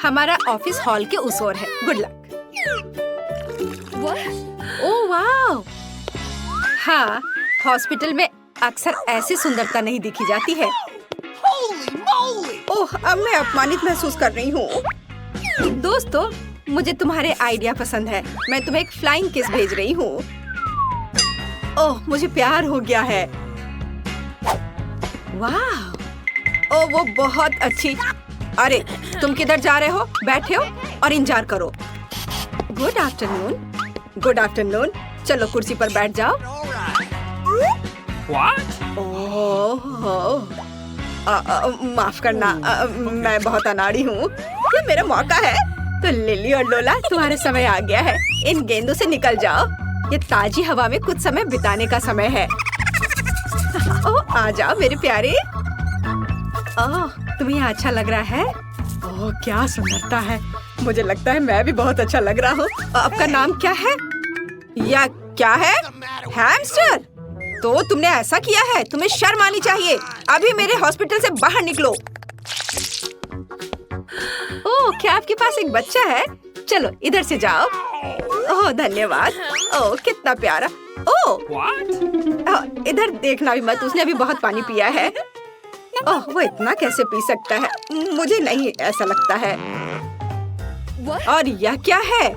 हमारा office hall के उस ओर है। Good luck. ओह वाह! हाँ, हॉस्पिटल में अक्सर ऐसी सुंदरता नहीं दिखी जाती है। ओह, अब मैं अपमानित महसूस कर रही हूँ। दोस्तों, मुझे तुम्हारे आइडिया पसंद है। मैं तुम्हें एक फ्लाइंग किस भेज रही हूँ। ओह, मुझे प्यार हो गया है। वाह! ओह, वो बहुत अच्छी। अरे, तुम किधर जा रहे हो? बैठे हो और इंतजार करो। Good afternoon. Good afternoon. चलो कुर्सी पर बैठ जाओ। ओह, माफ करना, मैं बहुत अनाड़ी हूँ। ये मेरा मौका है। तो लिली और लोला, तुम्हारा समय आ गया है। इन गेंदों से निकल जाओ। ये ताजी हवा में कुछ समय बिताने का समय है। ओह, आ जाओ मेरे प्यारे। ओह, तुम्हें यहाँ अच्छा लग रहा है? ओह, क्या सुंदरता है। मुझे लगता है मैं भी बहुत अच्छा लग रहा हूँ। आपका नाम क्या है? या क्या है? हैमस्टर? तो तुमने ऐसा किया है? तुम्हें शर्म आनी चाहिए। अभी मेरे हॉस्पिटल से बाहर निकलो। ओह, क्या आपके पास एक बच्चा है? चलो इधर से जाओ। ओह, धन्यवाद। ओह, कितना प्यारा। ओह, इधर देखना भी मत, उसने अभी बहुत पानी पिया है। ओह, वो इतना कैसे पी सकता है? मुझे नहीं ऐसा लगता है। और यह क्या है?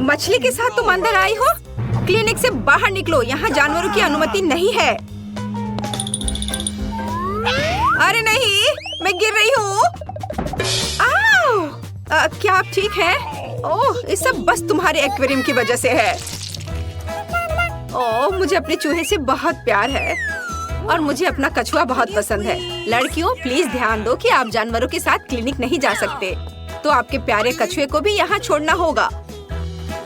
मछली के साथ तुम अंदर आई हो? क्लिनिक से बाहर निकलो, यहाँ जानवरों की अनुमति नहीं है। अरे नहीं, मैं गिर रही हूँ। क्या आप ठीक हैं? ओह, ये सब बस तुम्हारे एक्वेरियम की वजह से है। ओह, मुझे अपने चूहे से बहुत प्यार है और मुझे अपना कछुआ बहुत पसंद है। लड़कियों, प्लीज ध्यान दो कि आप जानवरों के साथ क्लिनिक नहीं जा सकते। तो आपके प्यारे कछुए को भी यहाँ छोड़ना होगा।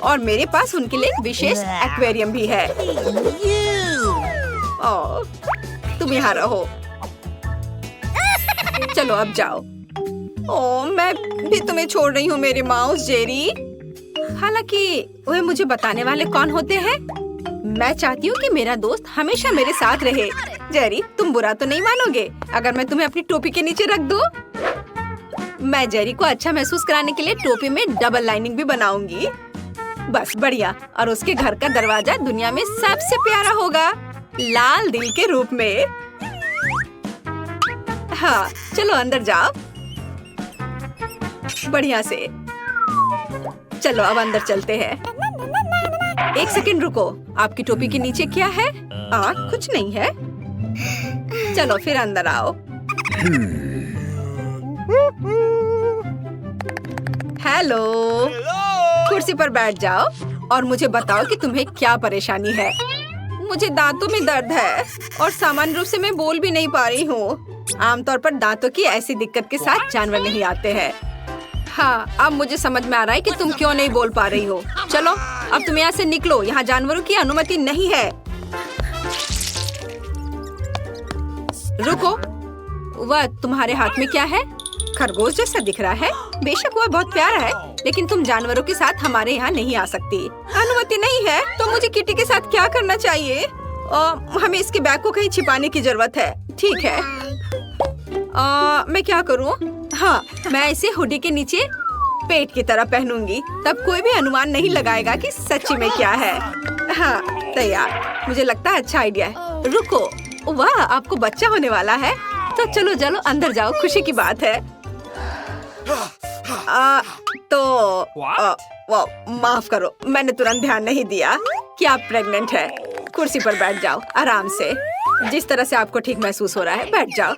और मेरे पास उनके लिए एक विशेष एक्वेरियम भी है। ओह, तुम यहाँ रहो। चलो अब जाओ। ओह, मैं भी तुम्हें छोड़ रही हूँ मेरे माउस जेरी। हालांकि वे मुझे बताने वाले कौन होते हैं? मैं चाहती हूँ कि मेरा दोस्त हमेशा मेरे साथ रहे। जेरी, तुम बुरा तो नहीं मानोगे अगर मैं तुम्हें अपनी टोपी के नीचे रख दूँ? मैं जेरी को अच्छा महसूस कराने के लिए टोपी में डबल लाइनिंग भी बनाऊंगी। बस बढ़िया। और उसके घर का दरवाजा दुनिया में सबसे प्यारा होगा, लाल दिल के रूप में। हाँ, चलो अंदर जाओ। बढ़िया से। चलो अब अंदर चलते हैं। एक सेकंड रुको, आपकी टोपी के नीचे क्या है? कुछ नहीं है। चलो फिर अंदर आओ। हेलो, कुर्सी पर बैठ जाओ और मुझे बताओ कि तुम्हें क्या परेशानी है। मुझे दांतों में दर्द है और सामान्य रूप से मैं बोल भी नहीं पा रही हूँ। आमतौर पर दांतों की ऐसी दिक्कत के साथ जानवर नहीं आते हैं। हाँ, अब मुझे समझ में आ रहा है कि तुम क्यों नहीं बोल पा रही हो। चलो अब तुम यहाँ से निकलो, यहाँ जानवरों की अनुमति नहीं है। रुको, वह तुम्हारे हाथ में क्या है? खरगोश जैसा दिख रहा है। बेशक वह बहुत प्यारा है, लेकिन तुम जानवरों के साथ हमारे यहाँ नहीं आ सकती। अनुमति नहीं है तो मुझे किटी के साथ क्या करना चाहिए? हमें इसके बैग को कहीं छिपाने की जरूरत है। ठीक है, मैं क्या करूँ? हाँ, मैं इसे हुडी के नीचे पेट की तरह पहनूंगी, तब कोई भी अनुमान नहीं लगाएगा कि सच्ची में क्या है। हाँ, तैयार। मुझे लगता है अच्छा आइडिया है। रुको, वाह, आपको बच्चा होने वाला है। तो चलो चलो अंदर जाओ, खुशी की बात है। माफ करो, मैंने तुरंत ध्यान नहीं दिया कि आप प्रेग्नेंट है। कुर्सी पर बैठ जाओ आराम से, जिस तरह से आपको ठीक महसूस हो रहा है। बैठ जाओ।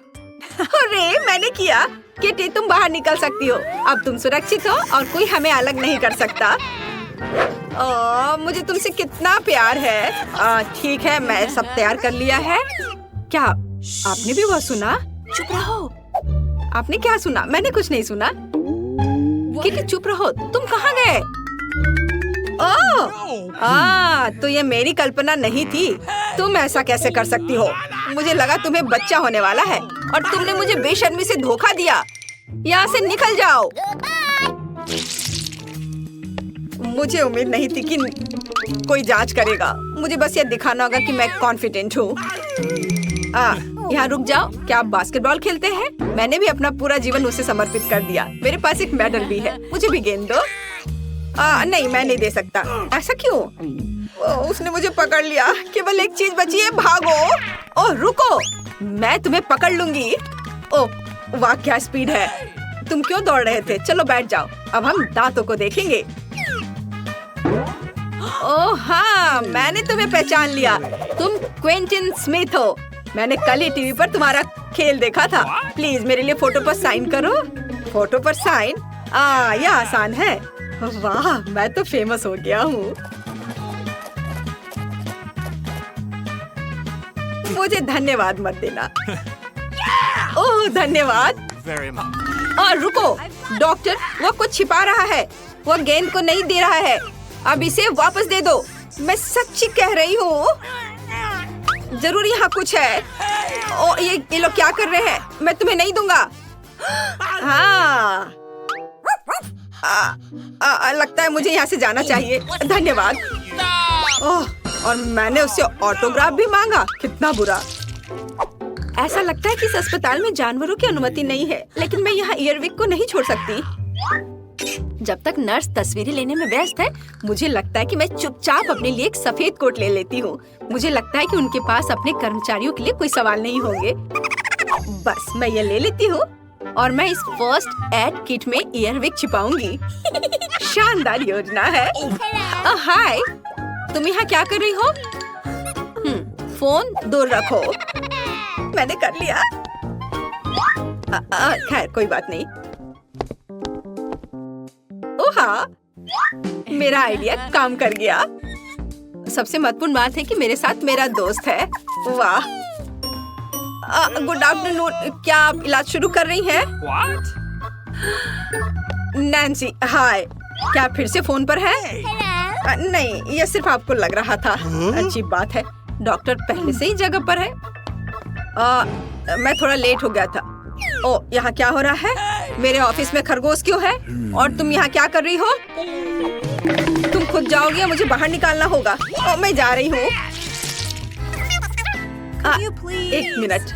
अरे मैंने किया। किटी, तुम बाहर निकल सकती हो। अब तुम सुरक्षित हो और कोई हमें अलग नहीं कर सकता। मुझे तुमसे कितना प्यार है। ठीक है, मैं सब तैयार कर लिया है। क्या आपने भी वह सुना? चुप रहो। आपने क्या सुना? मैंने कुछ नहीं सुना। किटी चुप रहो। तुम कहाँ गए? तो ये मेरी कल्पना नहीं थी। तुम ऐसा कैसे कर सकती हो? मुझे लगा तुम्हें बच्चा होने वाला है और तुमने मुझे बेशर्मी से धोखा दिया। यहाँ से निकल जाओ। मुझे उम्मीद नहीं थी कि कोई जांच करेगा। मुझे बस ये दिखाना होगा कि मैं कॉन्फिडेंट हूँ। यहाँ रुक जाओ। क्या आप बास्केटबॉल खेलते हैं? मैंने भी अपना पूरा जीवन उसे समर्पित कर दिया। मेरे पास एक मेडल भी है। मुझे भी गेंद दो। नहीं, मैं नहीं दे सकता। ऐसा क्यों? उसने मुझे पकड़ लिया। केवल एक चीज बची है, भागो। ओह रुको, मैं तुम्हें पकड़ लूंगी। ओह वाह, क्या स्पीड है। तुम क्यों दौड़ रहे थे? चलो बैठ जाओ। अब हम दांतों को देखेंगे। ओह हाँ, मैंने तुम्हें पहचान लिया। तुम क्विंटन स्मिथ हो। मैंने कल ही टीवी पर तुम्हारा खेल देखा था। प्लीज मेरे लिए फोटो पर साइन करो। फोटो पर साइन? यह आसान है। वाह, मैं तो फेमस हो गया हूँ। मुझे धन्यवाद मत देना। ओह धन्यवाद। और रुको डॉक्टर, वो कुछ छिपा रहा है। वो गेंद को नहीं दे रहा है। अब इसे वापस दे दो। मैं सच्ची कह रही हूँ। जरूर यहाँ कुछ है। ओ ये लोग क्या कर रहे हैं? मैं तुम्हें नहीं दूंगा। हाँ लगता है मुझे यहाँ से जाना चाहिए। धन्यवाद। ओह, और मैंने उससे ऑटोग्राफ भी मांगा। कितना बुरा। ऐसा लगता है कि इस अस्पताल में जानवरों की अनुमति नहीं है, लेकिन मैं यहाँ ईयरविक को नहीं छोड़ सकती। जब तक नर्स तस्वीरें लेने में व्यस्त है, मुझे लगता है कि मैं चुपचाप अपने लिए एक सफेद कोट ले लेती हूँ। मुझे लगता है कि उनके पास अपने कर्मचारियों के लिए कोई सवाल नहीं होंगे। बस मैं ये ले लेती हूँ और मैं इस फर्स्ट एड किट में ईयरविक छिपाऊंगी। शानदार योजना है। हाय, तुम यहाँ क्या कर रही हो? फोन दूर रखो। मैंने कर लिया। खैर कोई बात नहीं। ओह हाँ, मेरा आइडिया काम कर गया। सबसे महत्वपूर्ण बात है कि मेरे साथ मेरा दोस्त है। वाह। Good afternoon. क्या आप इलाज शुरू कर रही हैं? नैन्सी, हाय। क्या आप फिर से फोन पर हैं? नहीं, यह सिर्फ आपको लग रहा था। अच्छी बात है। डॉक्टर पहले से ही जगह पर है। मैं थोड़ा लेट हो गया था। ओ, यहाँ क्या हो रहा है? मेरे ऑफिस में खरगोश क्यों है? और तुम यहाँ क्या कर रही हो? तुम खुद जाओगी या मुझे बाहर निकालना होगा? ओ, मैं जा रही हूँ। एक मिनट।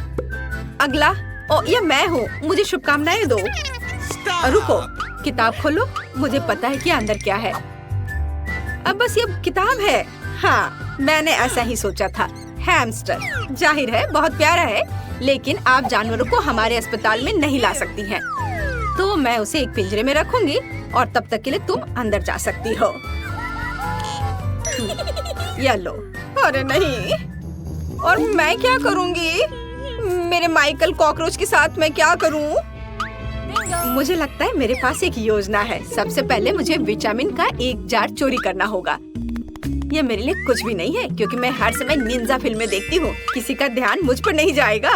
अगला। ओ, ये मैं हूँ। मुझे शुभकामनाएं दो। रुको, किताब खोलो। मुझे पता है कि अंदर क्या है। अब बस ये किताब है। हाँ, मैंने ऐसा ही सोचा था। हैमस्टर, जाहिर है बहुत प्यारा है, लेकिन आप जानवरों को हमारे अस्पताल में नहीं ला सकती हैं। तो मैं उसे एक पिंजरे में रखूंगी और तब तक के लिए तुम अंदर जा सकती हो। या लो। अरे नहीं, और मैं क्या करूंगी? मेरे माइकल कॉकरोच के साथ मैं क्या करूं? मुझे लगता है मेरे पास एक योजना है। सबसे पहले मुझे विटामिन का एक जार चोरी करना होगा। ये मेरे लिए कुछ भी नहीं है, क्योंकि मैं हर समय निंजा फिल्में देखती हूँ। किसी का ध्यान मुझ पर नहीं जाएगा।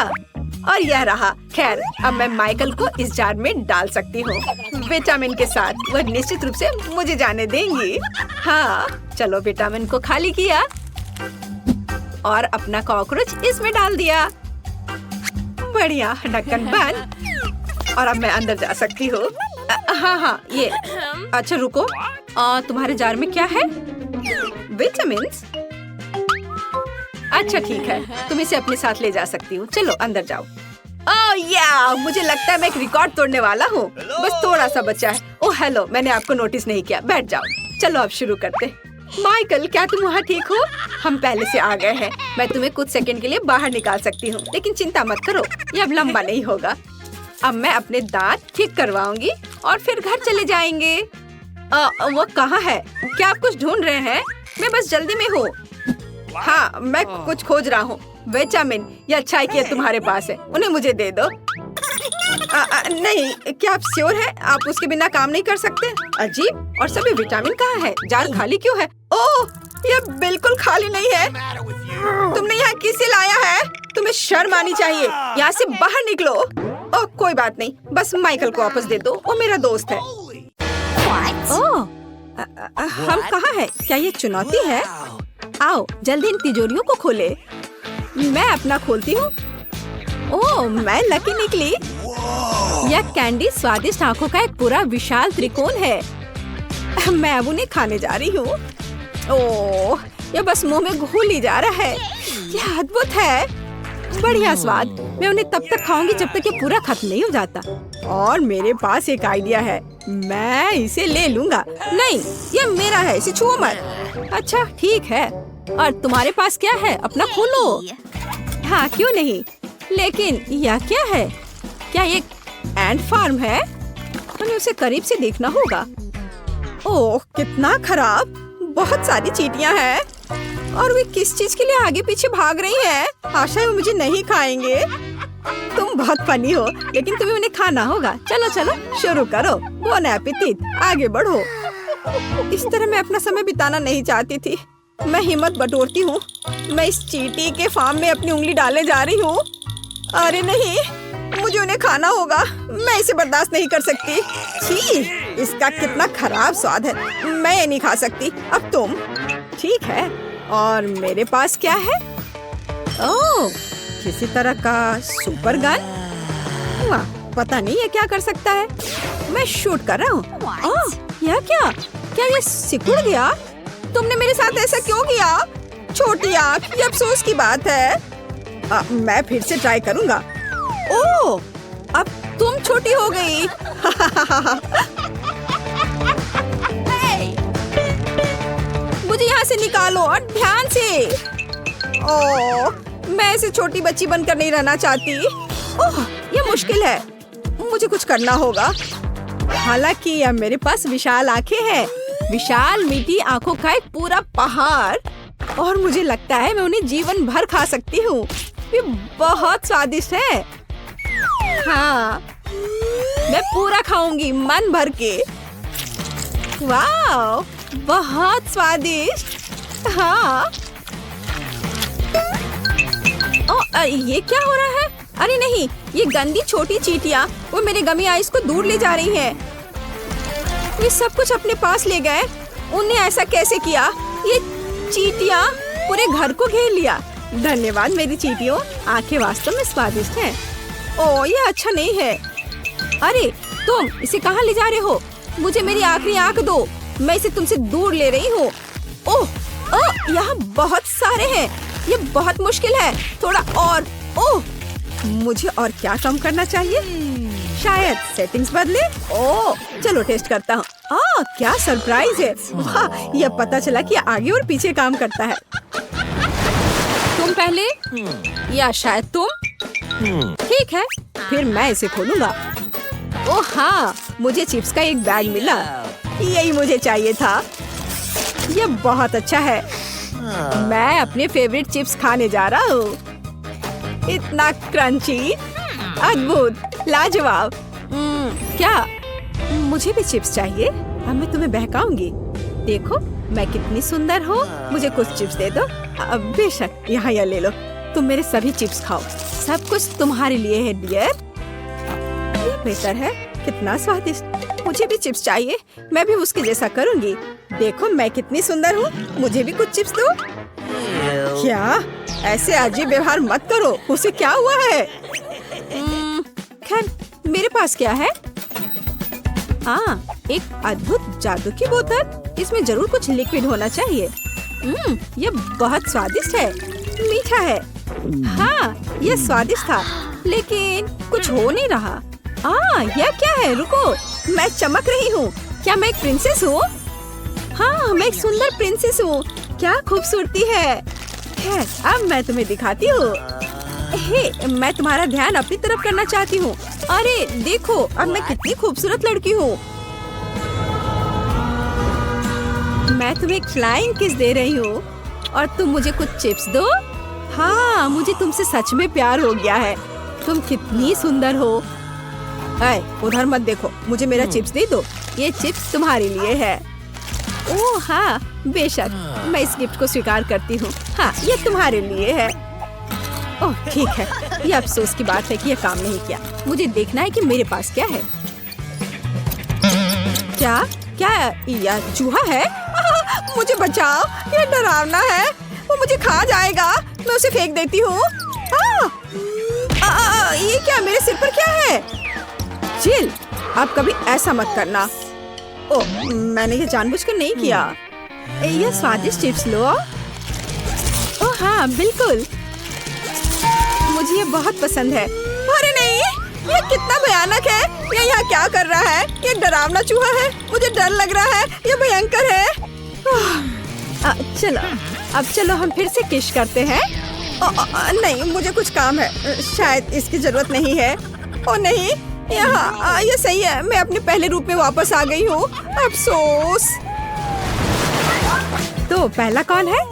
और यह रहा। खैर, अब मैं माइकल को इस जार में डाल सकती हूँ विटामिन के साथ। वह निश्चित रूप से मुझे जाने देंगी। हाँ, चलो विटामिन को खाली किया और अपना कॉकरोच इसमें डाल दिया। बढ़िया, ढक्कन बंद। और अब मैं अंदर जा सकती हूँ। हाँ, ये अच्छा रुको। तुम्हारे जार में क्या है? विटामिन्स? अच्छा ठीक है, तुम इसे अपने साथ ले जा सकती हो। चलो अंदर जाओ। ओह मुझे लगता है मैं एक रिकॉर्ड तोड़ने वाला हूँ। बस थोड़ा सा बचा है। ओह हेलो, मैंने आपको नोटिस नहीं किया। बैठ जाओ। चलो अब शुरू करते। माइकल, क्या तुम वहाँ ठीक हो? हम पहले से आ गए हैं। मैं तुम्हें कुछ सेकंड के लिए बाहर निकाल सकती हूँ, लेकिन चिंता मत करो, ये अब लंबा नहीं होगा। अब मैं अपने दांत ठीक करवाऊंगी और फिर घर चले जाएंगे। वो कहाँ है? क्या आप कुछ ढूंढ रहे हैं? मैं बस जल्दी में हूँ। हाँ, मैं कुछ खोज रहा हूँ। विटामिन या अच्छाई की तुम्हारे पास है, उन्हें मुझे दे दो। नहीं, क्या आप श्योर हैं? आप उसके बिना काम नहीं कर सकते? अजीब, और सभी विटामिन कहाँ है? जार खाली क्यों है? ओह, यह बिल्कुल खाली नहीं है। तुमने यहाँ किसे लाया है? तुम्हें शर्म आनी चाहिए। यहाँ से बाहर निकलो। ओह, कोई बात नहीं, बस माइकल को वापस दे दो, वो मेरा दोस्त है। ओह, हम कहाँ हैं? क्या ये चुनौती है? आओ, जल्दी इन तिजोरियों को खोले। मैं अपना खोलती हूँ। ओह, मैं लकी निकली। यह कैंडी स्वादिष्ट आंखों का एक पूरा विशाल त्रिकोण है। मैं अब उन्हें खाने जा रही हूँ। ओह, यह बस मुंह में घुल ही जा रहा है। यह अद्भुत है। बढ़िया स्वाद। मैं उन्हें तब तक खाऊंगी जब तक ये पूरा खत्म नहीं हो जाता। और मेरे पास एक आइडिया है, मैं इसे ले लूंगा। नहीं, ये मेरा है, इसे छुओ मत। अच्छा ठीक है। और तुम्हारे पास क्या है? अपना खोलो। हाँ क्यों नहीं, लेकिन यह क्या है? क्या ये एंट फार्म है? हमें उसे करीब से देखना होगा। ओह कितना खराब, बहुत सारी चींटियां हैं और वे किस चीज के लिए आगे पीछे भाग रही हैं? आशा है वो मुझे नहीं खाएंगे। तुम बहुत फनी हो, लेकिन तुम्हें उन्हें खाना होगा। चलो चलो शुरू करो। बोन एपेटिट, आगे बढ़ो। इस तरह मैं अपना समय बिताना नहीं चाहती थी। मैं हिम्मत बटोरती हूँ। मैं इस चींटी के फार्म में अपनी उंगली डालने जा रही हूँ। अरे नहीं, मुझे उन्हें खाना होगा। मैं इसे बर्दाश्त नहीं कर सकती। छी, इसका कितना खराब स्वाद है। मैं ये नहीं खा सकती। अब तुम। ठीक है, और मेरे पास क्या है? ओह, किसी तरह का सुपर गन। वाह, पता नहीं ये क्या कर सकता है। मैं शूट कर रहा हूँ। ओह, यह क्या? क्या ये सिकुड़ गया? तुमने मेरे साथ ऐसा क्यों किया? छोटी आँख, ये अफसोस की बात है। मैं फिर से ट्राई करूँगा। ओह, अब तुम छोटी हो गई। मुझे यहाँ से निकालो और ध्यान से। ओह, मैं ऐसे छोटी बच्ची बनकर नहीं रहना चाहती। ओह, ये मुश्किल है। मुझे कुछ करना होगा। हालांकि यह मेरे पास विशाल आंखें हैं, विशाल मीठी आंखों का एक पूरा पहाड़, और मुझे लगता है मैं उन्हें जीवन भर खा सकती हूँ। ये बहुत स्वादिष्ट है। हाँ, मैं पूरा खाऊंगी मन भर के। वाह, बहुत स्वादिष्ट। हाँ। ये क्या हो रहा है? अरे नहीं, ये गंदी छोटी चींटियाँ वो मेरे गमी आइस को दूर ले जा रही हैं। ये सब कुछ अपने पास ले गए। उन्हें ऐसा कैसे किया? ये चींटियाँ पूरे घर को घेर लिया। धन्यवाद मेरी चींटियों, आंखें वास्तव में स्वादिष्ट हैं। ओह, ये अच्छा नहीं है। अरे तुम इसे कहाँ ले जा रहे हो? मुझे मेरी आखिरी आंख दो। मैं इसे तुमसे दूर ले रही हूँ। ओह, यहाँ बहुत सारे हैं। ये बहुत मुश्किल है। थोड़ा और। ओह, मुझे और क्या कम करना चाहिए? शायद सेटिंग्स बदले। ओह, चलो टेस्ट करता हूँ। क्या सरप्राइज है। वाह, यह पता चला कि आगे और पीछे काम करता है। तुम पहले या शायद तुम? ठीक है, फिर मैं इसे खोलूंगा। ओह हाँ, मुझे चिप्स का एक बैग मिला। यही मुझे चाहिए था। यह बहुत अच्छा है। मैं अपने फेवरेट चिप्स खाने जा रहा हूँ। इतना क्रंची, अद्भुत, लाजवाब। क्या मुझे भी चिप्स चाहिए? अब मैं तुम्हें बहकाऊंगी। देखो मैं कितनी सुंदर हूँ। मुझे कुछ चिप्स दे दो। बेशक, यहाँ यह ले लो। तुम मेरे सभी चिप्स खाओ। सब कुछ तुम्हारे लिए है डियर। ये बेहतर है। कितना स्वादिष्ट। मुझे भी चिप्स चाहिए। मैं भी उसके जैसा करूँगी। देखो मैं कितनी सुंदर हूँ। मुझे भी कुछ चिप्स दो। क्या? ऐसे अजीब व्यवहार मत करो। उसे क्या हुआ है? खैर, मेरे पास क्या है? एक अद्भुत जादू की बोतल। इसमें जरूर कुछ लिक्विड होना चाहिए। ये बहुत स्वादिष्ट है। मीठा है। हाँ, ये स्वादिष्ट था, लेकिन कुछ हो नहीं रहा। यह क्या है? रुको, मैं चमक रही हूँ। क्या मैं एक प्रिंसेस हूँ? हाँ, मैं एक सुंदर प्रिंसेस हूँ। क्या खूबसूरती है। खैर, अब मैं तुम्हें दिखाती हूँ। मैं तुम्हारा ध्यान अपनी तरफ करना चाहती हूँ। अरे देखो, अब मैं कितनी खूबसूरत लड़की हूँ। मैं तुम्हें फ्लाइंग किस दे रही हूँ और तुम मुझे कुछ चिप्स दो। हाँ, मुझे तुमसे सच में प्यार हो गया है। तुम कितनी सुंदर हो। उधर मत देखो, मुझे मेरा चिप्स दे दो। ये चिप्स तुम्हारे लिए है। ओह हाँ, बेशक, मैं इस गिफ्ट को स्वीकार करती हूँ। हाँ, ये तुम्हारे लिए है। ओह ठीक है, ये अफसोस की बात है कि ये काम नहीं किया। मुझे देखना है कि मेरे पास क्या है। क्या क्या यह चूहा है? मुझे बचाओ, ये डरावना है। वो मुझे खा जाएगा। मैं उसे फेंक देती हूँ। ये क्या, मेरे सिर पर क्या है? चिल, आप कभी ऐसा मत करना। ओह, मैंने ये जानबूझकर नहीं किया। ये स्वादिष्ट चिप्स लो। ओह हाँ, बिल्कुल। मुझे ये बहुत पसंद है। अरे नहीं, ये कितना भयानक है। ये यहाँ क्या कर रहा है? ये डरावना चूहा है। मुझे डर लग रहा है। ये भयंकर है। चलो, अब चलो हम फिर से किस करते हैं। नहीं, मुझे कुछ काम है। शायद इसकी जरूरत नहीं है। ओ नहीं, यहाँ ये सही है। मैं अपने पहले रूप में वापस आ गई हूँ। अफसोस। तो पहला कौन है?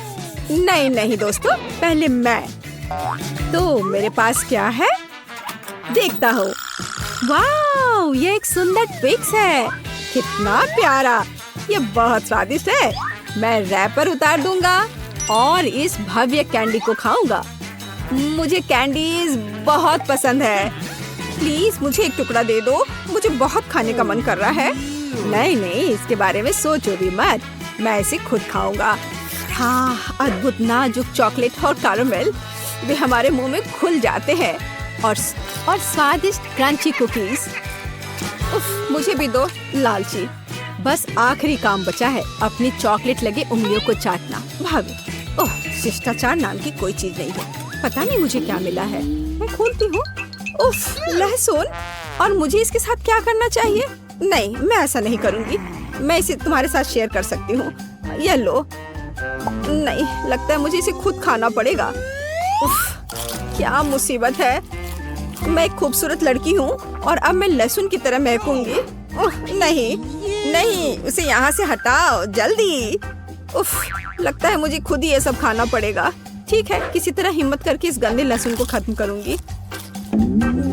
नहीं दोस्तों, पहले मैं। तो मेरे पास क्या है? देखता हूँ। वाह, ये एक सुंदर ट्विक्स है। कितना प्यारा। ये बहुत स्वादिष्ट है। मैं रैपर उतार दूंगा और इस भव्य कैंडी को खाऊंगा। मुझे कैंडीज बहुत पसंद है। प्लीज मुझे एक टुकड़ा दे दो। मुझे बहुत खाने का मन कर रहा है। नहीं, इसके बारे में सोचो भी मत। मैं इसे खुद खाऊंगा। हाँ, अद्भुत नाजुक चॉकलेट और कैरामेल, वे हमारे मुंह में खुल जाते हैं। और स्वादिष्ट क्रंची कुकीज। उफ, मुझे भी दो लालची। बस आखिरी काम बचा है, अपनी चॉकलेट लगे उंगलियों को चाटना। भाभी, ओह, शिष्टाचार नाम की कोई चीज नहीं है। पता नहीं मुझे क्या मिला है। मैं खोलती हूँ। उफ, लहसुन। और मुझे इसके साथ क्या करना चाहिए? नहीं, मैं ऐसा नहीं करूँगी। मैं इसे तुम्हारे साथ शेयर कर सकती हूँ। ये लो। नहीं, लगता है मुझे इसे खुद खाना पड़ेगा। उफ, क्या मुसीबत है। मैं एक खूबसूरत लड़की हूँ और अब मैं लहसुन की तरह महकूंगी। नहीं, उसे यहाँ से हटाओ जल्दी। उफ, लगता है मुझे खुद ही ये सब खाना पड़ेगा। ठीक है, किसी तरह हिम्मत करके इस गंदे लहसुन को खत्म करूंगी।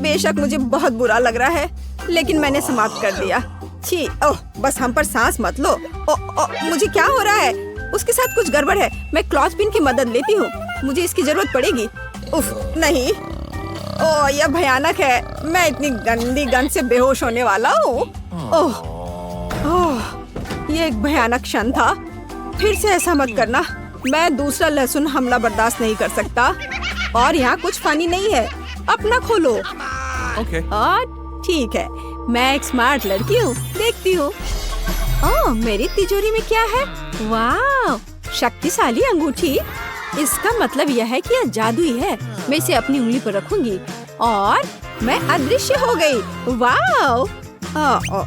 बेशक मुझे बहुत बुरा लग रहा है, लेकिन मैंने समाप्त कर दिया। छी, ओह, बस हम पर सांस मत लो। मुझे क्या हो रहा है? उसके साथ कुछ गड़बड़ है। मैं क्लॉथ पिन की मदद लेती हूँ। मुझे इसकी जरूरत पड़ेगी। उफ, नहीं। ओह, यह भयानक है। मैं इतनी गंदी गंध से बेहोश होने वाला हूँ। ओह, ये एक भयानक क्षण था। फिर से ऐसा मत करना। मैं दूसरा लहसुन हमला बर्दाश्त नहीं कर सकता। और यहाँ कुछ फनी नहीं है। अपना खोलो। और ठीक है, मैं एक स्मार्ट लड़की हूँ। देखती हूँ। ओह, मेरी तिजोरी में क्या है? वाह, शक्तिशाली अंगूठी। इसका मतलब यह है कि यह जादुई है। मैं इसे अपनी उंगली पर रखूंगी और मैं अदृश्य हो गई। वाह,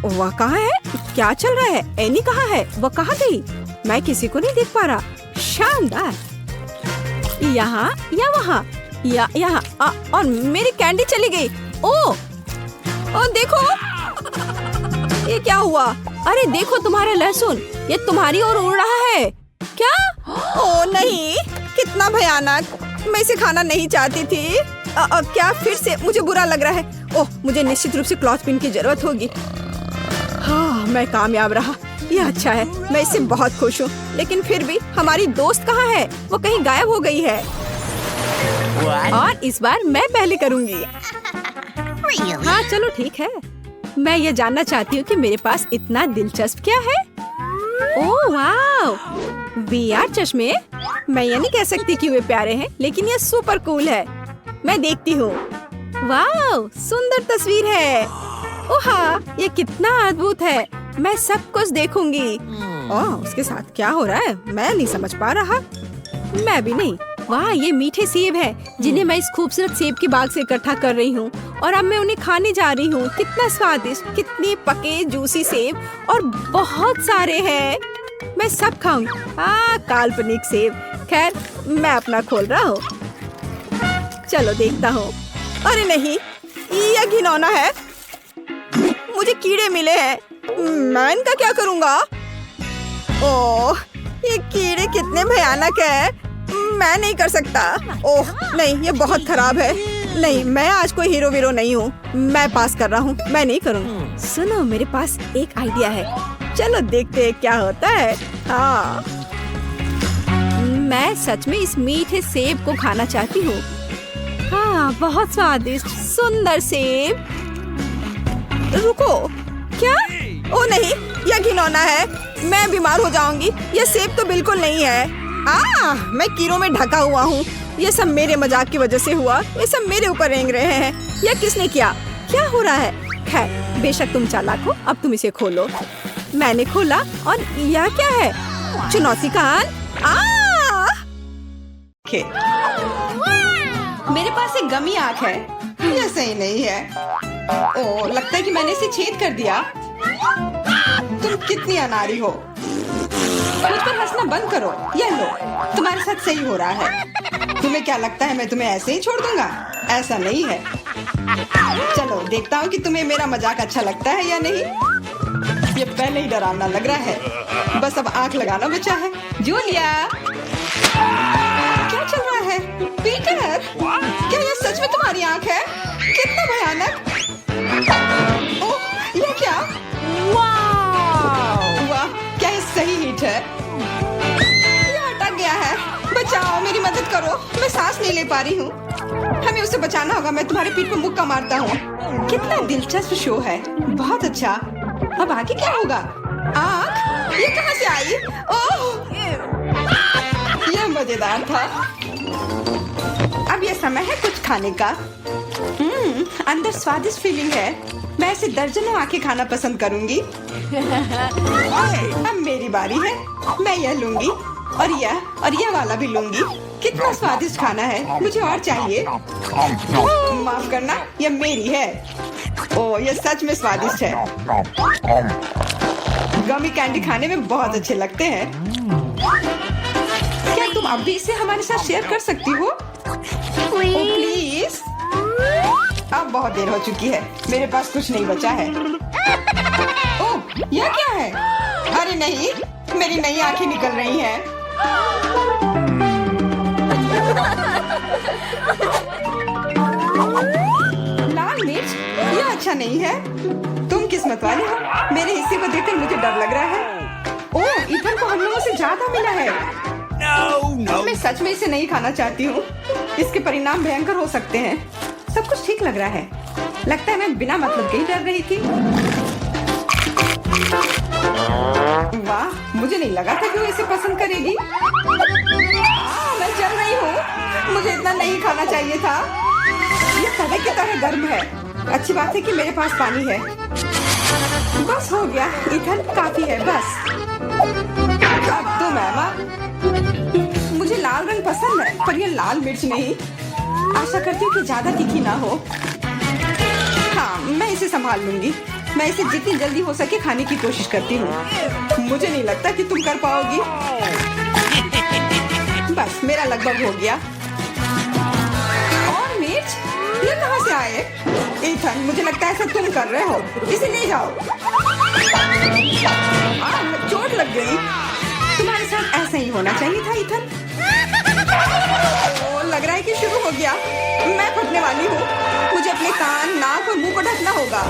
वह कहाँ है? क्या चल रहा है? एनी कहाँ है? वह कहाँ गई? मैं किसी को नहीं देख पा रहा। शानदार। यहाँ या वहाँ या यहाँ। और मेरी कैंडी चली गई। ओह, देखो, ये क्या हुआ? अरे देखो, तुम्हारा लहसुन ये तुम्हारी ओर उड़ रहा है। क्या? ओह नहीं, कितना भयानक। मैं इसे खाना नहीं चाहती थी। क्या फिर से? मुझे बुरा लग रहा है। ओह, मुझे निश्चित रूप से क्लॉथ पिन की जरूरत होगी। हाँ, मैं कामयाब रहा। यह अच्छा है। मैं इससे बहुत खुश हूँ। लेकिन फिर भी हमारी दोस्त कहाँ है? वो कहीं गायब हो गई है। और इस बार मैं पहले करूँगी। हाँ, चलो ठीक है। मैं ये जानना चाहती हूँ कि मेरे पास इतना दिलचस्प क्या है। ओह वाह, VR चश्मे। मैं ये नहीं कह सकती कि वे प्यारे हैं, लेकिन ये सुपर कूल है। मैं देखती हूँ। वाह, सुंदर तस्वीर है। ओह, ये कितना अद्भुत है। मैं सब कुछ देखूंगी। ओह, उसके साथ क्या हो रहा है? मैं नहीं समझ पा रहा। मैं भी नहीं। वाह, ये मीठे सेब हैं, जिन्हें मैं इस खूबसूरत सेब की बाग से इकट्ठा कर रही हूँ और अब मैं उन्हें खाने जा रही हूँ। कितना स्वादिष्ट, कितने पके जूसी सेब और बहुत सारे हैं। मैं सब खाऊंगी। काल्पनिक सेब। खैर, मैं अपना खोल रहा हूँ। चलो देखता हूँ। अरे नहीं, ये घिनौना है। मुझे कीड़े मिले हैं। मैं इनका क्या करूँगा? ओह, ये कीड़े कितने भयानक है। मैं नहीं कर सकता। ओह नहीं, ये बहुत खराब है। नहीं, मैं आज कोई हीरो वीरो नहीं हूँ। मैं पास कर रहा हूँ। मैं नहीं करूँगी। सुनो, मेरे पास एक आइडिया है। चलो देखते हैं क्या होता है। हाँ, मैं सच में इस मीठे सेब को खाना चाहती हूँ। हाँ, बहुत स्वादिष्ट सुंदर सेब। रुको, क्या? ओ नहीं, यह घिनौना है। मैं बीमार हो जाऊंगी। यह सेब तो बिल्कुल नहीं है। मैं कीड़ों में ढका हुआ हूँ। ये सब मेरे मजाक की वजह से हुआ। ये सब मेरे ऊपर रेंग रहे हैं। यह किसने किया? क्या हो रहा है? खैर, बेशक तुम चालाक हो। अब तुम इसे खोलो। मैंने खोला और यह क्या है? चुनौती का अंत। मेरे पास एक गमी आँख है। ये सही नहीं है। ओ, लगता है कि मैंने इसे छेद कर दिया। तुम कितनी अनाड़ी हो। मुझ पर हंसना बंद करो। ये लो, तुम्हारे साथ सही हो रहा है। तुम्हें क्या लगता है मैं तुम्हें ऐसे ही छोड़ दूंगा? ऐसा नहीं है। चलो देखता हूँ कि तुम्हें मेरा मजाक अच्छा लगता है या नहीं। ये पहले ही डरावना लग रहा है। बस अब आंख लगाना बचा है। जूलिया, क्या चल रहा है? पीटर, क्या ये सच में तुम्हारी आंख है? कितना भयानक। ओह, ये क्या? वाह, क्या ये सही हिट है? ये अटक गया है। बचाओ, मेरी मदद करो। मैं सांस नहीं ले पा रही हूँ। हमें उसे बचाना होगा। मैं तुम्हारे पीठ पर मुक्का मारता हूँ। कितना दिलचस्प शो है। बहुत अच्छा। अब आगे क्या होगा? आँख? ये कहाँ से आई? ओह, यह मजेदार था। अब यह समय है कुछ खाने का। अंदर स्वादिष्ट फीलिंग है। मैं ऐसे दर्जनों आंखें खाना पसंद करूंगी। अब मेरी बारी है। मैं यह लूंगी और यह वाला भी लूंगी। कितना स्वादिष्ट खाना है। मुझे और चाहिए। माफ करना, यह मेरी है। ओह, यह सच में स्वादिष्ट है। गमी कैंडी खाने में बहुत अच्छे लगते हैं। क्या तुम अब भी इसे हमारे साथ शेयर कर सकती हो? प्लीज। अब बहुत देर हो चुकी है। मेरे पास कुछ नहीं बचा है। ओह, यह क्या है? अरे नहीं, मेरी नई आंखें निकल रही हैं। लाल मिर्च? यह अच्छा नहीं है। तुम किस्मत वाले हो। मेरे हिस्से को देखकर मुझे डर लग रहा है। ओह, इथन को हम लोगों से ज्यादा मिला है। मैं सच में इसे नहीं खाना चाहती हूँ। इसके परिणाम भयंकर हो सकते हैं। सब कुछ ठीक लग रहा है। लगता है मैं बिना मतलब के ही डर रही थी। वाह, मुझे नहीं लगा था कि वो इसे पसंद करेगी। मैं जल रही हूँ। मुझे इतना नहीं खाना चाहिए था। ये तवे की तरह गर्म है। अच्छी बात है कि मेरे पास पानी है। बस हो गया। इथन, काफी है। बस अब तुम एमा। मुझे लाल रंग पसंद है, पर ये लाल मिर्च नहीं। आशा करती हूँ कि ज्यादा तीखी ना हो। हाँ, मैं इसे संभाल लूंगी। मैं इसे जितनी जल्दी हो सके खाने की कोशिश करती हूँ। मुझे नहीं लगता कि तुम कर पाओगी। बस, मेरा लगभग हो गया। और मिर्च? ये कहाँ से आए? इथन, मुझे लगता है ऐसा तुम कर रहे हो। इसे ले जाओ। चोट लग गई। तुम्हारे साथ ऐसा ही होना चाहिए था इथन। लग रहा है कि शुरू हो गया। मैं फटने वाली हूँ। मुझे अपने कान, नाक और मुंह को ढकना होगा।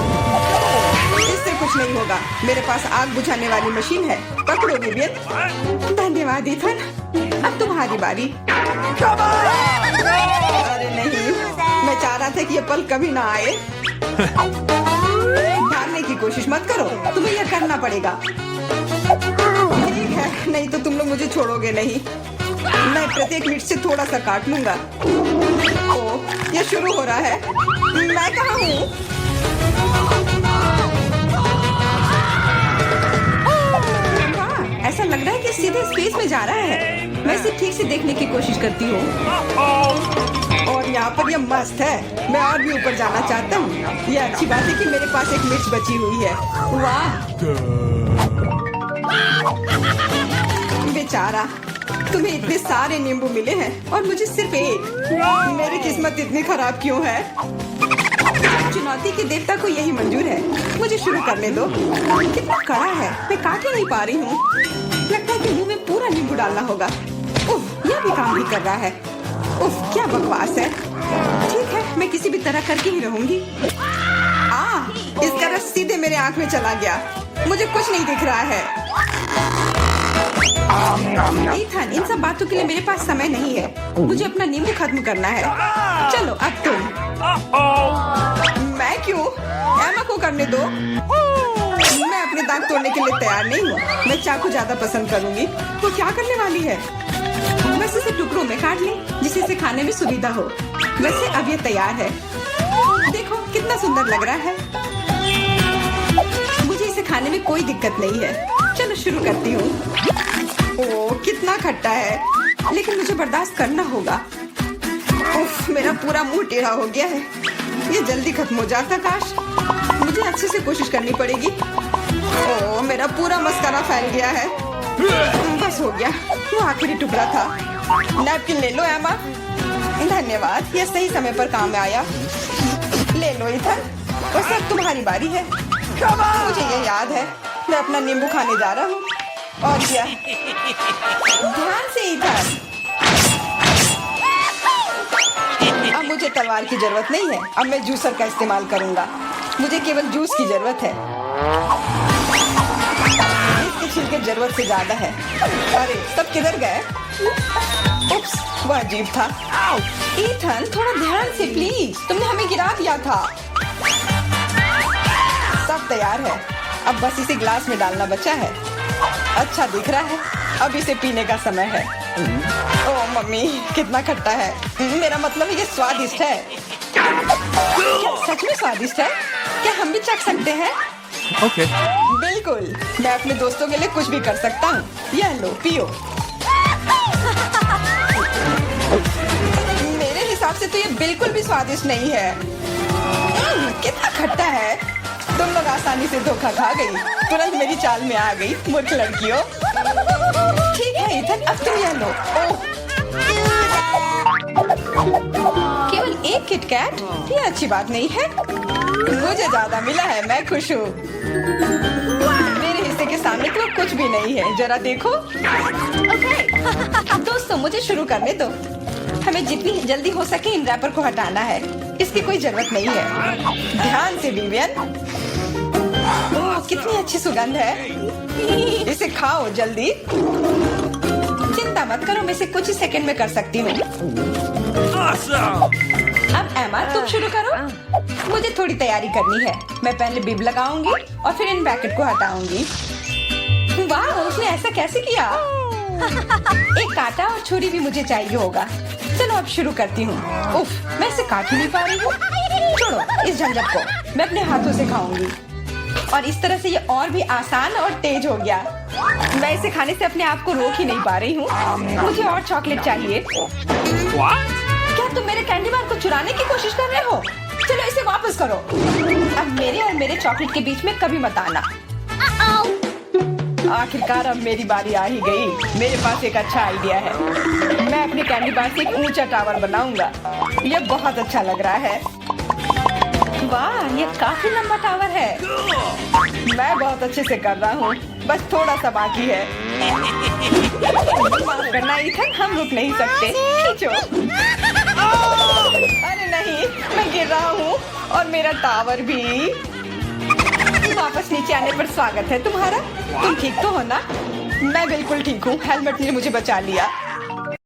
इससे कुछ नहीं होगा। मेरे पास आग बुझाने वाली मशीन है। पकड़ो विवियन। धन्यवाद इथन। अब तुम्हारी बारी। अरे नहीं, मैं चाह रहा था कि यह पल कभी ना आए। भागने की कोशिश मत करो। तुम्हें यह करना पड़ेगा। ठीक है, नहीं तो तुम लोग मुझे छोड़ोगे नहीं। मैं प्रत्येक मिनट से थोड़ा सा काट लूंगा। ओह, यह शुरू हो रहा है। मैं कहाँ हूँ? वाह, ऐसा लग रहा है कि सीधे स्पेस में जा रहा है। मैं इसे ठीक से देखने की कोशिश करती हूँ। और यहाँ पर यह मस्त है। मैं और भी ऊपर जाना चाहता हूँ। यह अच्छी बात है कि मेरे पास एक मिर्च बची हुई है। वाह, बेचारा, तुम्हें इतने सारे नींबू मिले हैं और मुझे सिर्फ एक। मेरी किस्मत इतनी खराब क्यों है? चुनौती के देवता को यही मंजूर है। मुझे शुरू करने दो। कितना कड़ा है। मैं काट ही नहीं पा रही हूँ। लगता है कि मुंह में पूरा नींबू डालना होगा। उफ, यह भी काम नहीं कर रहा है। उफ, क्या बकवास है। ठीक है, मैं किसी भी तरह करके ही रहूंगी। इसका रस सीधे मेरे आंख में चला गया। मुझे कुछ नहीं दिख रहा है। इथन, इन सब बातों के लिए मेरे पास समय नहीं है। मुझे अपना नींबू खत्म करना है। चलो अब तुम। मैं क्यों? एमा को करने दो। मैं अपने दांत तोड़ने के लिए तैयार नहीं हूँ। मैं चाकू ज्यादा पसंद करूंगी। वो क्या करने वाली है? बस इसे टुकड़ों में काट लें, जिससे इसे खाने में सुविधा हो। वैसे अब ये तैयार है। देखो कितना सुंदर लग रहा है। मुझे इसे खाने में कोई दिक्कत नहीं है। चलो शुरू करती हूँ। ओह, कितना खट्टा है, लेकिन मुझे बर्दाश्त करना होगा। उफ, मेरा पूरा मुंह टेढ़ा हो गया है। ये जल्दी खत्म हो जाता काश। मुझे अच्छे से कोशिश करनी पड़ेगी। ओह, मेरा पूरा मस्कारा फैल गया है। बस हो गया, वो आखिरी टुकड़ा था। नैपकिन ले लो एमा। धन्यवाद, ये सही समय पर काम में आया। ले लो इथन, बस अब तुम्हारी बारी है। मुझे ये याद है, मैं अपना नींबू खाने जा रहा हूँ। और क्या, ध्यान से इथन। अब मुझे तलवार की जरूरत नहीं है, अब मैं जूसर का इस्तेमाल करूंगा। मुझे केवल जूस की जरूरत है। इसके छिलके जरूरत से ज्यादा है। अरे सब किधर गए? उप्स, वह अजीब था। ईथन, थोड़ा ध्यान से प्लीज, तुमने हमें गिरा दिया था। सब तैयार है, अब बस इसे ग्लास में डालना बचा है। अच्छा दिख रहा है, अब इसे पीने का समय है। ओह मम्मी, कितना खट्टा है। मेरा मतलब ये स्वादिष्ट है। क्या सच में स्वादिष्ट है? क्या हम भी चख सकते हैं? Okay. बिल्कुल, मैं अपने दोस्तों के लिए कुछ भी कर सकता हूँ। यह लो, पियो। मेरे हिसाब से तो ये बिल्कुल भी स्वादिष्ट नहीं है। कितना खट्टा है। तुम लोग आसानी से धोखा खा गई, तुरंत मेरी चाल में आ गई, मूर्ख लड़कियों। ठीक है इथन, अब तुम यह लो। ओह, केवल एक किटकैट? ये अच्छी बात नहीं है। मुझे ज्यादा मिला है, मैं खुश हूँ। मेरे हिस्से के सामने तो कुछ भी नहीं है, जरा देखो। दोस्तों, मुझे शुरू करने दो। हमें जितनी जल्दी हो सके इन रैपर को हटाना है। इसकी कोई जरूरत नहीं है। ध्यान से विवियन। ओह, कितनी अच्छी सुगंध है। इसे खाओ जल्दी। चिंता मत करो, मैं इसे कुछ ही सेकंड में कर सकती हूँ। अब एमा, तुम शुरू करो। मुझे थोड़ी तैयारी करनी है। मैं पहले बिब लगाऊंगी और फिर इन पैकेट को हटाऊंगी। वाह, उसने ऐसा कैसे किया? एक कांटा और छुरी भी मुझे चाहिए होगा। चलो अब शुरू करती हूँ। उफ, मैं इसे काट ही नहीं पा रही हूँ। छोड़ो इस झंझट को, मैं अपने हाथों से खाऊंगी। और इस तरह से ये और भी आसान और तेज हो गया। मैं इसे खाने से अपने आप को रोक ही नहीं पा रही हूँ। मुझे और चॉकलेट चाहिए। क्या तुम मेरे कैंडी बार को चुराने की कोशिश कर रहे हो? चलो इसे वापस करो। अब मेरे और मेरे चॉकलेट के बीच में कभी मत आना। आखिरकार अब मेरी बारी आ ही गई। मेरे पास एक अच्छा आइडिया है। मैं अपने कैंडी बार से एक ऊंचा टावर बनाऊंगा। यह बहुत अच्छा लग रहा है। वाह, ये काफी लंबा टावर है। मैं बहुत अच्छे से कर रहा हूँ, बस थोड़ा सा बाकी है। माफ करना इथन, हम रुक नहीं सकते। खींचो। अरे नहीं, मैं गिर रहा हूँ और मेरा टावर भी। वापस नीचे आने पर स्वागत है तुम्हारा। तुम ठीक तो हो ना? मैं बिल्कुल ठीक हूँ, हेलमेट ने मुझे बचा लिया।